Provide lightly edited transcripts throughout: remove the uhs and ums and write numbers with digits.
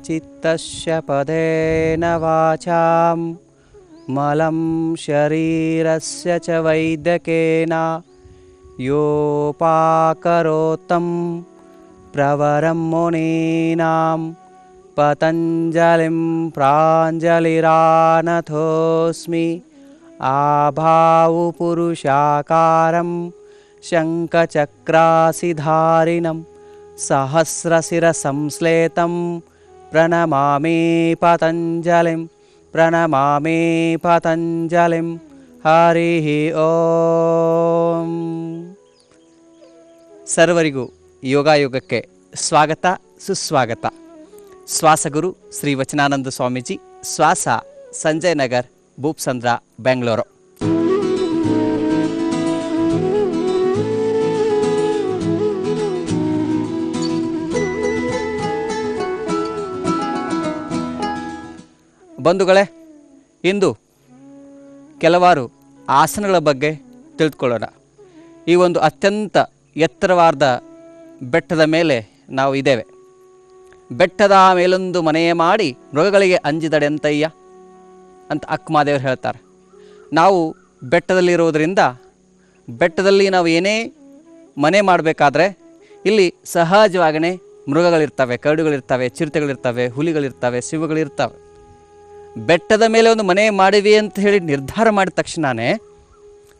ಚಿತ್ತಸ್ಯ ಪದೇನ ವಾಚಾಂ ಮಲಂ ಶರೀರಸ್ಯ ಚ ವೈದ್ಯಕೇನ ಯೋಪಾಕರೋತ್ತಂ ಪ್ರವರಂ ಮುನೀನಾಂ ಪತಂಜಲಿಂ ಪ್ರಾಂಜಲಿರಾನಥೋಸ್ಮಿ ಆಭಾವು ಪುರುಷಾಕಾರಂ ಶಂಖಚಕ್ರಾಸಿಧಾರಿಣಂ ಸಹಸ್ರಶಿರ ಸಂಶ್ಲೇತಂ ಪ್ರಣಮಾಮಿ ಪತಂಜಲಿಂ ಪ್ರಣಮಾಮಿ ಪತಂಜಲಿಂ. ಹರಿ ಓಂ. ಸರ್ವರಿಗೂ ಯೋಗಾಯೋಗಕ್ಕೆ ಸ್ವಾಗತ ಸುಸ್ವಾಗತ. ಶ್ವಾಸಗುರು ಶ್ರೀ ವಚನಾನಂದ ಸ್ವಾಮೀಜಿ, ಶ್ವಾಸ, ಸಂಜಯ್ ನಗರ್, ಭೂಪ್ಸಂದ್ರ, ಬೆಂಗಳೂರು. ಬಂಧುಗಳೇ, ಇಂದು ಕೆಲವಾರು ಆಸನಗಳ ಬಗ್ಗೆ ತಿಳಿದುಕೊಳ್ಳೋಣ. ಈ ಒಂದು ಅತ್ಯಂತ ಎತ್ತರವಾದ ಬೆಟ್ಟದ ಮೇಲೆ ನಾವು ಇದ್ದೇವೆ. ಬೆಟ್ಟದ ಮೇಲೊಂದು ಮನೆಯ ಮಾಡಿ ಮೃಗಗಳಿಗೆ ಅಂಜಿದಡೆಂತಯ್ಯ ಅಂತ ಅಕ್ಕಮಹಾದೇವರು ಹೇಳ್ತಾರೆ. ನಾವು ಬೆಟ್ಟದಲ್ಲಿರೋದರಿಂದ ಬೆಟ್ಟದಲ್ಲಿ ನಾವು ಏನೇ ಮನೆ ಮಾಡಬೇಕಾದ್ರೆ ಇಲ್ಲಿ ಸಹಜವಾಗಿಯೇ ಮೃಗಗಳಿರ್ತವೆ, ಕರಡುಗಳಿರ್ತವೆ, ಚಿರತೆಗಳಿರ್ತವೆ, ಹುಲಿಗಳಿರ್ತವೆ, ಸಿಂಹಗಳಿರ್ತವೆ. ಬೆಟ್ಟದ ಮೇಲೆ ಒಂದು ಮನೆ ಮಾಡಿವಿ ಅಂತ ಹೇಳಿ ನಿರ್ಧಾರ ಮಾಡಿದ ತಕ್ಷಣವೇ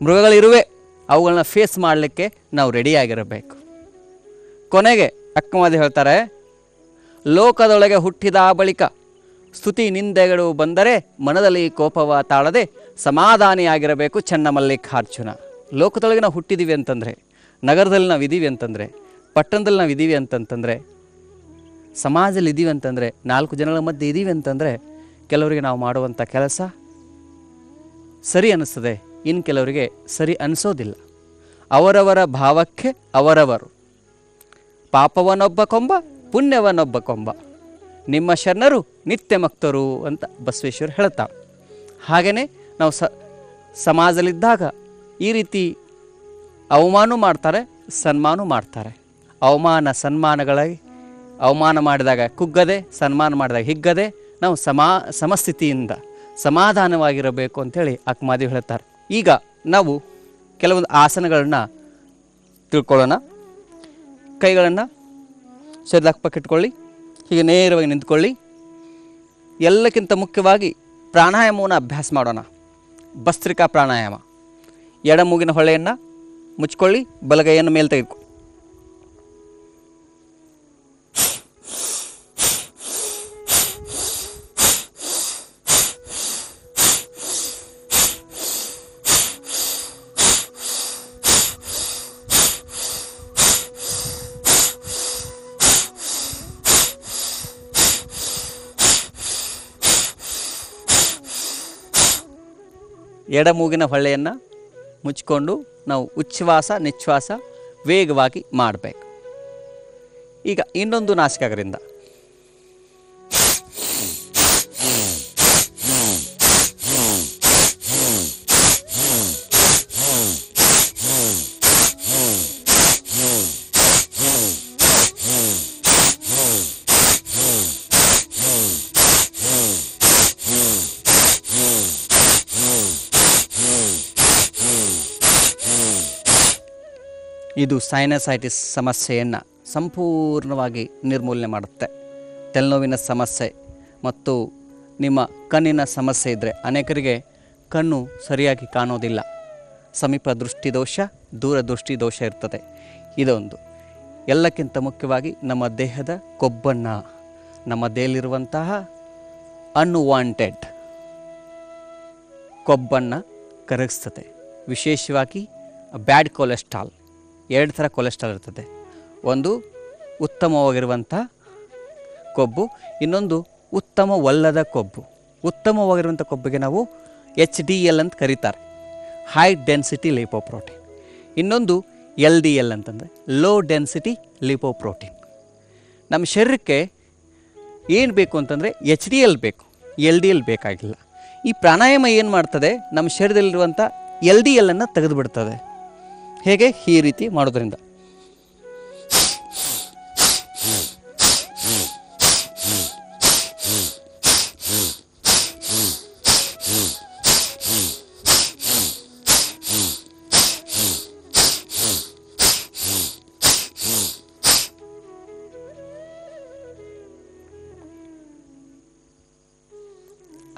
ಮೃಗಗಳಿರುವೆ, ಅವುಗಳನ್ನ ಫೇಸ್ ಮಾಡಲಿಕ್ಕೆ ನಾವು ರೆಡಿಯಾಗಿರಬೇಕು. ಕೊನೆಗೆ ಅಕ್ಕಮಹಾದೇವರು ಹೇಳ್ತಾರೆ, ಲೋಕದೊಳಗೆ ಹುಟ್ಟಿದ ಬಳಿಕ ಸ್ತುತಿ ನಿಂದೆಗಳು ಬಂದರೆ ಮನದಲ್ಲಿ ಕೋಪವ ತಾಳದೆ ಸಮಾಧಾನಿಯಾಗಿರಬೇಕು ಚನ್ನಮಲ್ಲಿಕಾರ್ಜುನ. ಲೋಕದೊಳಗೆ ನಾವು ಹುಟ್ಟಿದ್ದೀವಿ ಅಂತಂದರೆ, ನಗರದಲ್ಲಿ ನಾವು ಇದ್ದೀವಿ ಅಂತಂದರೆ, ಪಟ್ಟಣದಲ್ಲಿ ನಾವು ಇದ್ದೀವಿ ಅಂತಂತಂದರೆ, ಸಮಾಜದಲ್ಲಿ ಇದ್ದೀವಿ ಅಂತಂದರೆ, 4 ಜನಗಳ ಮಧ್ಯೆ ಇದ್ದೀವಿ ಅಂತಂದರೆ, ಕೆಲವರಿಗೆ ನಾವು ಮಾಡುವಂಥ ಕೆಲಸ ಸರಿ ಅನ್ನಿಸ್ತದೆ, ಇನ್ನು ಕೆಲವರಿಗೆ ಸರಿ ಅನಿಸೋದಿಲ್ಲ. ಅವರವರ ಭಾವಕ್ಕೆ ಅವರವರು. ಪಾಪವನೊಬ್ಬ ಕೊಂಬ, ಪುಣ್ಯವನೊಬ್ಬ ಕೊಂಬ, ನಿಮ್ಮ ಶರಣರು ನಿತ್ಯ ಮಕ್ತರು ಅಂತ ಬಸವೇಶ್ವರ ಹೇಳ್ತಾರೆ. ಹಾಗೆಯೇ ನಾವು ಸಮಾಜದಲ್ಲಿದ್ದಾಗ ಈ ರೀತಿ ಅವಮಾನ ಮಾಡ್ತಾರೆ, ಸನ್ಮಾನ ಮಾಡ್ತಾರೆ. ಅವಮಾನ ಸನ್ಮಾನಗಳಾಗಿ, ಅವಮಾನ ಮಾಡಿದಾಗ ಕುಗ್ಗದೆ, ಸನ್ಮಾನ ಮಾಡಿದಾಗ ಹಿಗ್ಗದೆ ನಾವು ಸಮಸ್ಥಿತಿಯಿಂದ ಸಮಾಧಾನವಾಗಿರಬೇಕು ಅಂಥೇಳಿ ಅಕ್ಕಮಹಾದೇವರು ಹೇಳ್ತಾರೆ. ಈಗ ನಾವು ಕೆಲವೊಂದು ಆಸನಗಳನ್ನು ತಿಳ್ಕೊಳ್ಳೋಣ. ಕೈಗಳನ್ನು ಶರೀರದ ಅಕ್ಕಪಕ್ಕ ಇಟ್ಕೊಳ್ಳಿ, ಹೀಗೆ ನೇರವಾಗಿ ನಿಂತ್ಕೊಳ್ಳಿ. ಎಲ್ಲಕ್ಕಿಂತ ಮುಖ್ಯವಾಗಿ ಪ್ರಾಣಾಯಾಮವನ್ನು ಅಭ್ಯಾಸ ಮಾಡೋಣ. ಭಸ್ತ್ರಿಕಾ ಪ್ರಾಣಾಯಾಮ. ಎಡ ಮೂಗಿನ ಹೊಳೆಯನ್ನು ಮುಚ್ಕೊಳ್ಳಿ, ಬಲಗೈಯನ್ನು ಮೇಲೆ ತೆಗೆದುಕೊಳ್ಳಿ. ಎಡ ಮೂಗಿನ ಹೊಳ್ಳೆಯನ್ನು ಮುಚ್ಚಿಕೊಂಡು ನಾವು ಉಚ್ಛ್ವಾಸ ನಿಶ್ವಾಸ ವೇಗವಾಗಿ ಮಾಡಬೇಕು. ಈಗ ಇನ್ನೊಂದು ನಾಸಿಕಾಗ್ರದಿಂದ ಇದು ಸೈನಸೈಟಿಸ್ ಸಮಸ್ಯೆಯನ್ನು ಸಂಪೂರ್ಣವಾಗಿ ನಿರ್ಮೂಲನೆ ಮಾಡುತ್ತೆ. ತಲೆನೋವಿನ ಸಮಸ್ಯೆ ಮತ್ತು ನಿಮ್ಮ ಕಣ್ಣಿನ ಸಮಸ್ಯೆ ಇದ್ದರೆ, ಅನೇಕರಿಗೆ ಕಣ್ಣು ಸರಿಯಾಗಿ ಕಾಣೋದಿಲ್ಲ, ಸಮೀಪ ದೃಷ್ಟಿ ದೋಷ, ದೂರ ದೃಷ್ಟಿ ದೋಷ ಇರ್ತದೆ. ಇದೊಂದು. ಎಲ್ಲಕ್ಕಿಂತ ಮುಖ್ಯವಾಗಿ ನಮ್ಮ ದೇಹದ ಕೊಬ್ಬನ್ನು, ನಮ್ಮ ದೇಹದಲ್ಲಿರುವಂತಹ ಅನ್ವಾಂಟೆಡ್ ಕೊಬ್ಬನ್ನು ಕರಗಿಸ್ತದೆ. ವಿಶೇಷವಾಗಿ ಬ್ಯಾಡ್ ಕೊಲೆಸ್ಟ್ರಾಲ್. 2 ಥರ ಕೊಲೆಸ್ಟ್ರಾಲ್ ಇರ್ತದೆ. ಒಂದು ಉತ್ತಮವಾಗಿರುವಂಥ ಕೊಬ್ಬು, ಇನ್ನೊಂದು ಉತ್ತಮವಲ್ಲದ ಕೊಬ್ಬು. ಉತ್ತಮವಾಗಿರುವಂಥ ಕೊಬ್ಬಿಗೆ ನಾವು HDL ಅಂತ ಕರೀತಾರೆ, ಹೈ ಡೆನ್ಸಿಟಿ ಲಿಪೋಪ್ರೋಟೀನ್. ಇನ್ನೊಂದು LDL ಅಂತಂದರೆ ಲೋ ಡೆನ್ಸಿಟಿ ಲಿಪೋಪ್ರೋಟೀನ್. ನಮ್ಮ ಶರೀರಕ್ಕೆ ಏನು ಬೇಕು ಅಂತಂದರೆ HDL ಬೇಕು, LDL ಬೇಕಾಗಿಲ್ಲ. ಈ ಪ್ರಾಣಾಯಾಮ ಏನು ಮಾಡ್ತದೆ, ನಮ್ಮ ಶರೀರದಲ್ಲಿರುವಂಥ LDL ಅನ್ನು ತೆಗೆದುಬಿಡ್ತದೆ. ಹೇಗೆ? ಈ ರೀತಿ ಮಾಡೋದ್ರಿಂದ.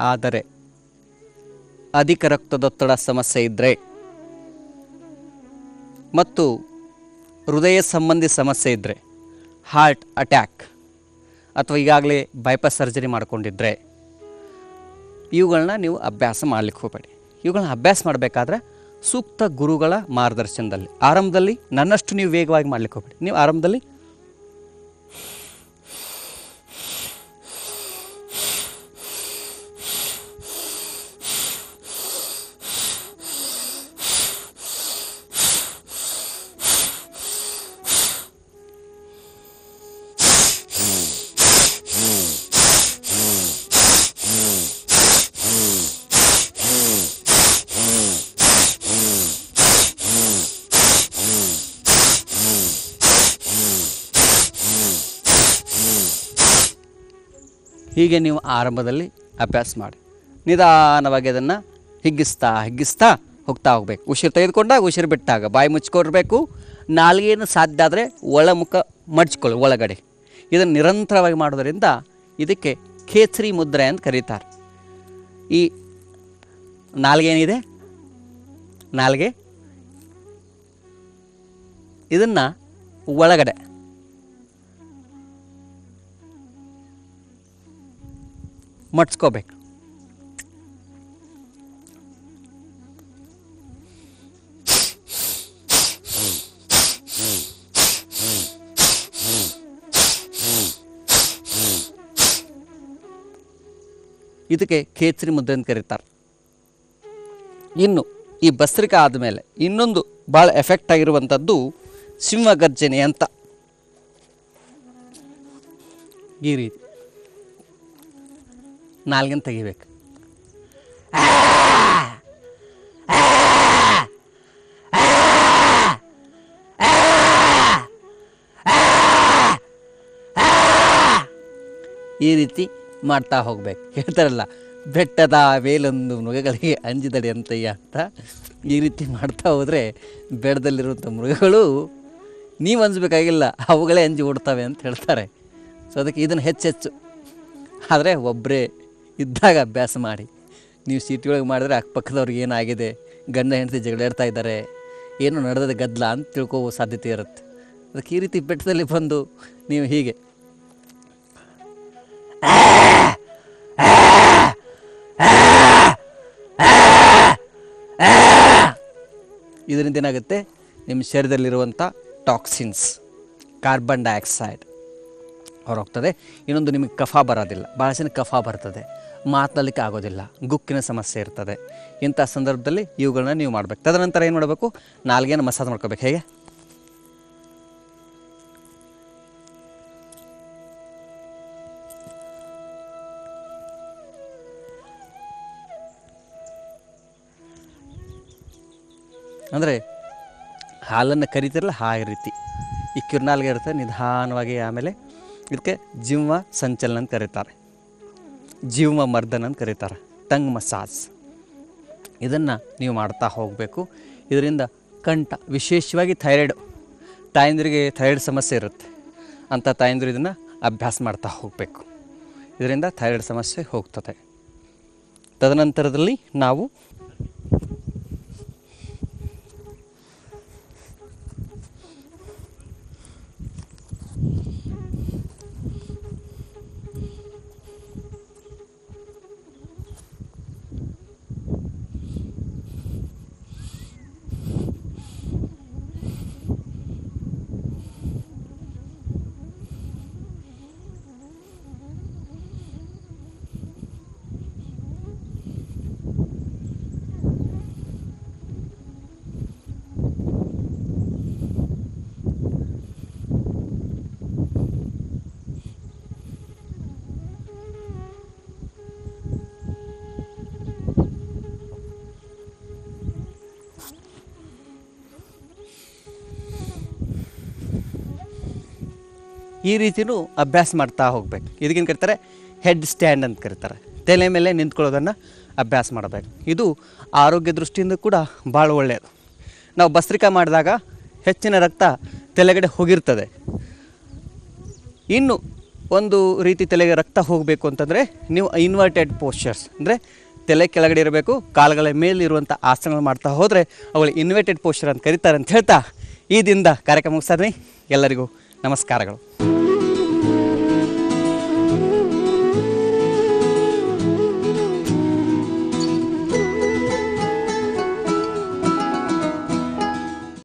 ಆದರೆ ಅಧಿಕ ರಕ್ತದೊತ್ತಡ ಸಮಸ್ಯೆ ಇದ್ದರೆ ಮತ್ತು ಹೃದಯ ಸಂಬಂಧಿ ಸಮಸ್ಯೆ ಇದ್ದರೆ, ಹಾರ್ಟ್ ಅಟ್ಯಾಕ್ ಅಥವಾ ಈಗಾಗಲೇ ಬೈಪಾಸ್ ಸರ್ಜರಿ ಮಾಡ್ಕೊಂಡಿದ್ರೆ ಇವುಗಳನ್ನ ನೀವು ಅಭ್ಯಾಸ ಮಾಡಲಿಕ್ಕೆ ಹೋಗಬೇಡಿ. ಇವುಗಳನ್ನ ಅಭ್ಯಾಸ ಮಾಡಬೇಕಾದ್ರೆ ಸೂಕ್ತ ಗುರುಗಳ ಮಾರ್ಗದರ್ಶನದಲ್ಲಿ, ಆರಂಭದಲ್ಲಿ ನನ್ನಷ್ಟು ನೀವು ವೇಗವಾಗಿ ಮಾಡಲಿಕ್ಕೆ ಹೋಗಬೇಡಿ. ನೀವು ಆರಂಭದಲ್ಲಿ ಹೀಗೆ ನೀವು ಆರಂಭದಲ್ಲಿ ಅಭ್ಯಾಸ ಮಾಡಿ ನಿಧಾನವಾಗಿ ಅದನ್ನು ಹಿಗ್ಗಿಸ್ತಾ ಹೋಗ್ತಾ ಹೋಗಬೇಕು. ಉಸಿರು ತೆಗೆದುಕೊಂಡಾಗ ಉಸಿರು ಬಿಟ್ಟಾಗ ಬಾಯಿ ಮುಚ್ಕೊಂಡಿರಬೇಕು. ನಾಲಿಗೆಯನ್ನು ಸಾಧ್ಯ ಆದರೆ ಒಳಮುಖ ಮಡ್ಚ್ಕೊಳ್ಳಿ ಒಳಗಡೆ. ಇದನ್ನು ನಿರಂತರವಾಗಿ ಮಾಡೋದರಿಂದ ಇದಕ್ಕೆ ಖೇಸರಿ ಮುದ್ರೆ ಅಂತ ಕರೀತಾರೆ. ಈ ನಾಲಿಗೆ ಏನಿದೆ, ನಾಲಿಗೆ ಇದನ್ನು ಒಳಗಡೆ ಮಡ್ಚ್ಕೋಬೇಕು. ಇದಕ್ಕೆ ಖೇಸರಿ ಮುದ್ರೆ ಅಂತ ಕರೀತಾರೆ. ಇನ್ನು ಈ ಭಸ್ತ್ರಿಕೆ ಆದಮೇಲೆ ಇನ್ನೊಂದು ಭಾಳ ಎಫೆಕ್ಟ್ ಆಗಿರುವಂಥದ್ದು ಸಿಂಹಗರ್ಜನೆ ಅಂತ. ಈ ರೀತಿ ನಾಲ್ಗೆನ ತೆಗಿಬೇಕು. ಈ ರೀತಿ ಮಾಡ್ತಾ ಹೋಗ್ಬೇಕು. ಹೇಳ್ತಾರಲ್ಲ, ಬೆಟ್ಟದ ಮೇಲೊಂದು ಮೃಗಗಳಿಗೆ ಅಂಜಿದಡಿ ಅಂತಯ್ಯ ಅಂತ. ಈ ರೀತಿ ಮಾಡ್ತಾ ಹೋದರೆ ಬೆಟ್ಟದಲ್ಲಿರುವಂಥ ಮೃಗಗಳು ನೀವು ಅಂಜಬೇಕಾಗಿಲ್ಲ, ಅವುಗಳೇ ಅಂಜಿ ಓಡ್ತವೆ ಅಂತ ಹೇಳ್ತಾರೆ. ಸೊ ಅದಕ್ಕೆ ಇದನ್ನು ಹೆಚ್ಚೆಚ್ಚು ಆದರೆ ಒಬ್ಬರೇ ಇದ್ದಾಗ ಅಭ್ಯಾಸ ಮಾಡಿ. ನೀವು ಸಿಟಿ ಒಳಗೆ ಮಾಡಿದ್ರೆ ಅಕ್ಕಪಕ್ಕದವ್ರಿಗೆ ಏನಾಗಿದೆ, ಗಂಡ ಹೆಂಡತಿ ಜಗಳಾಡ್ತಾ ಇದ್ದಾರೆ, ಏನೋ ನಡೆದ ಗದ್ದಲ ಅಂತ ತಿಳ್ಕೋ ಸಾಧ್ಯತೆ ಇರುತ್ತೆ. ಅದಕ್ಕೆ ಈ ರೀತಿ ಬೆಟ್ಟದಲ್ಲಿ ಬಂದು ನೀವು ಹೀಗೆ ಇದರಿಂದ ಏನಾಗುತ್ತೆ, ನಿಮ್ಮ ಶರೀರದಲ್ಲಿರುವಂಥ ಟಾಕ್ಸಿನ್ಸ್, ಕಾರ್ಬನ್ ಡೈಆಕ್ಸೈಡ್ ಹೊರಹೋಗ್ತದೆ. ಇನ್ನೊಂದು, ನಿಮಗೆ ಕಫ ಬರೋದಿಲ್ಲ. ಭಾಳ ಜನ ಕಫ ಬರ್ತದೆ, ಮಾತನಾಡಲಿಕ್ಕೆ ಆಗೋದಿಲ್ಲ, ಗುಕ್ಕಿನ ಸಮಸ್ಯೆ ಇರ್ತದೆ. ಇಂಥ ಸಂದರ್ಭದಲ್ಲಿ ಇವುಗಳನ್ನ ನೀವು ಮಾಡಬೇಕು. ತದನಂತರ ಏನು ಮಾಡಬೇಕು, ನಾಲ್ಗೆನ ಮಸಾಜ್ ಮಾಡ್ಕೋಬೇಕು. ಹೇಗೆ ಅಂದರೆ ಹಾಲನ್ನು ಕರಿತಿರಲ್ಲ ಹಾಗೆ ರೀತಿ ಈ ಕಿರ್ನಾಲ್ಗೆ ಇರುತ್ತೆ ನಿಧಾನವಾಗಿ. ಆಮೇಲೆ ಇದಕ್ಕೆ ಜೀವ ಸಂಚಲನ ಅಂತ ಕರೀತಾರೆ, ಜೀವ ಮರ್ದನ ಅಂತ ಕರೀತಾರೆ, ಟಂಗ್ ಮಸಾಜ್. ಇದನ್ನು ನೀವು ಮಾಡ್ತಾ ಹೋಗಬೇಕು. ಇದರಿಂದ ಕಂಠ, ವಿಶೇಷವಾಗಿ ತಾಯಂದಿರಿಗೆ ಥೈರಾಯ್ಡ್ ಸಮಸ್ಯೆ ಇರುತ್ತೆ. ಅಂಥ ತಾಯಂದಿರು ಇದನ್ನು ಅಭ್ಯಾಸ ಮಾಡ್ತಾ ಹೋಗಬೇಕು. ಇದರಿಂದ ಥೈರಾಯ್ಡ್ ಸಮಸ್ಯೆ ಹೋಗ್ತದೆ. ತದನಂತರದಲ್ಲಿ ನಾವು ಈ ರೀತಿಯೂ ಅಭ್ಯಾಸ ಮಾಡ್ತಾ ಹೋಗಬೇಕು. ಇದಕ್ಕೇನು ಕರೀತಾರೆ, ಹೆಡ್ ಸ್ಟ್ಯಾಂಡ್ ಅಂತ ಕರೀತಾರೆ. ತಲೆ ಮೇಲೆ ನಿಂತ್ಕೊಳ್ಳೋದನ್ನು ಅಭ್ಯಾಸ ಮಾಡಬೇಕು. ಇದು ಆರೋಗ್ಯ ದೃಷ್ಟಿಯಿಂದ ಕೂಡ ಭಾಳ ಒಳ್ಳೆಯದು. ನಾವು ಭಸ್ತ್ರಿಕೆ ಮಾಡಿದಾಗ ಹೆಚ್ಚಿನ ರಕ್ತ ತಲೆಗಡೆ ಹೋಗಿರ್ತದೆ. ಇನ್ನು ಒಂದು ರೀತಿ ತಲೆಗೆ ರಕ್ತ ಹೋಗಬೇಕು ಅಂತಂದರೆ ನೀವು ಇನ್ವರ್ಟೆಡ್ ಪೋಸ್ಚರ್ಸ್ ಅಂದರೆ ತಲೆ ಕೆಳಗಡೆ ಇರಬೇಕು, ಕಾಲುಗಳ ಮೇಲೆ ಇರುವಂಥ ಆಸನಗಳು ಮಾಡ್ತಾ ಹೋದರೆ ಅವುಗಳು ಇನ್ವರ್ಟೆಡ್ ಪೋಸ್ಚರ್ ಅಂತ ಕರೀತಾರೆ ಅಂತ ಹೇಳ್ತಾ ಈ ದಿನದ ಕಾರ್ಯಕ್ರಮ ಮುಗಿಸ್ತಾ ಇದ್ದೀನಿ. ಎಲ್ಲರಿಗೂ ನಮಸ್ಕಾರಗಳು.